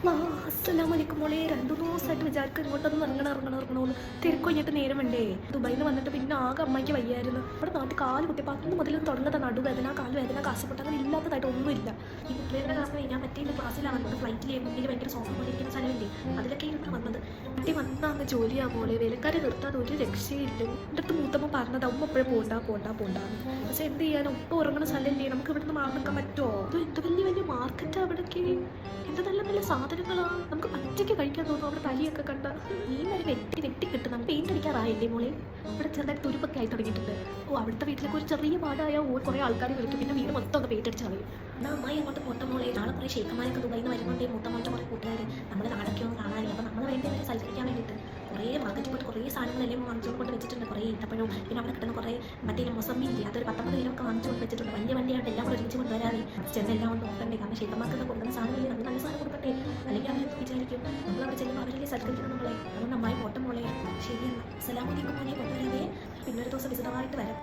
അസ്സലാമലൈക്കും മോളെ. 2 ദിവസമായിട്ട് വിചാരിക്കും ഇങ്ങോട്ടൊന്ന് ഇറങ്ങണമെന്ന്. തിരക്ക് കഴിഞ്ഞിട്ട് നേരം വേണ്ടേ. ദുബായിൽ നിന്ന് വന്നിട്ട് പിന്നെ ആകെ അമ്മയ്ക്ക് വയ്യായിരുന്നു. ഇവിടെ നാട്ടിൽ കാല് കുത്തിയപ്പോൾ അന്ന് മുതലും തുടങ്ങുന്നത് നടുവേദന, കാലുവേദന, കാശപ്പെട്ട് അങ്ങനെ ഇല്ലാത്തതായിട്ട് ഒന്നുമില്ല. ഈ കുട്ടികളുടെ കാരണം ഞാൻ മറ്റേ ക്ലാസ്സിലാണ് വന്നത്. ഫ്ലൈറ്റിൽ മുന്നിൽ ഭയങ്കര സോഫ പോലെ ഇരിക്കുന്ന സ്ഥലമില്ലേ, അതിലൊക്കെ ഇരുന്ന് വന്നത്. കുട്ടി വന്നാന്ന് ജോലിയാ പോലെ വേലക്കാരെ നിർത്താതെ ഒരു രക്ഷയില്ല. എൻ്റെ അടുത്ത് മൂത്തമ്മ പറഞ്ഞത് അമ്മ എപ്പോഴും പോണ്ടാന്ന്. പക്ഷെ എന്ത് ചെയ്യാൻ, ഒപ്പം ഉറങ്ങുന്ന സ്ഥലമല്ലേ, നമുക്ക് ഇവിടെ നിന്ന് മാറി നിൽക്കാൻ പറ്റുമോ? ഇത് എന്ത് വലിയ മാർക്കറ്റാണ് അവിടേക്ക്. എന്ത് നല്ല സാധനങ്ങളാണ്, നമുക്ക് പച്ചയ്ക്ക് കഴിക്കാൻ തോന്നും. അവിടെ തലിയൊക്കെ കണ്ട മീൻ വരെ വെട്ടി കിട്ടും. നമുക്ക് പെയിന്റ് അടിക്കാറായില്ലേ മോളെ? അവിടെ ചെറുതായിട്ട് തുരുപ്പൊക്കെ ആയി തുടങ്ങിയിട്ടുണ്ട്. അവിടുത്തെ വീട്ടിലേക്ക് ഒരു ചെറിയ പാടായ കുറേ ആൾക്കാർ വിളിക്കും. പിന്നെ വീട് മൊത്തം ഒന്ന് പെയിന്റ് അടിച്ച് കളയും. എന്നാൽ അമ്മായി അങ്ങോട്ട് പോട്ട മോളെ. നാളെ കുറേ ഷേഖന്മാരൊക്കെ ദുബായിൽ നിന്ന് വരുന്നുണ്ട്. മൂത്തമ്മയുടെ കുറേ കൂട്ടുകാർ നമ്മുടെ നാടൊക്കെ ഒന്ന് കാണാനില്ല. അപ്പോൾ നമ്മൾ വേണ്ടി അവരെ സൽക്കരിക്കാൻ വേണ്ടിയിട്ട് കുറേ മാർക്കറ്റിൽ പോയിട്ട് കുറേ സാധനങ്ങളെല്ലാം വാങ്ങിച്ചുകൊണ്ട് കൊണ്ട് വെച്ചിട്ടുണ്ട്. കുറേ ഈത്തപ്പഴവും പിന്നെ അവിടെ കിട്ടുന്ന കുറേ മറ്റേ മൊസമ്പി ഇല്ലേ, അതൊരു 19 കിലോ ഒക്കെ വാങ്ങിച്ചുകൊണ്ട് വെച്ചിട്ടുണ്ട്. വലിയ വണ്ടിയായിട്ട് എല്ലാം കൂടെ ഒരുമിച്ച് കൊണ്ടുവരാതെ ചെന്നെല്ലാം കൊണ്ട് നോക്കണ്ടേ. കാരണം ഷേഖന്മാർക്കൊക്കെ കൊടുക്കുന്ന സാധനമില്ലേ, നമ്മൾ നല്ല സാധനം കൊടുക്കട്ടെ. അല്ലെങ്കിൽ അവർ വിചാരിക്കും നമ്മളവിടെ ചെല്ലുമ്പോൾ അവരല്ലേ സൽക്കരിക്കണം നമ്മളെ. അതുകൊണ്ട് നന്നായി പോട്ടം മോളെ. ശരിയെന്നാൽ അസ്സലാമു അലൈക്കും മോനെ. കൊണ്ടുവരാതെ പിന്നെ ഒരു ദിവസം വിശദമായിട്ട് വരാം.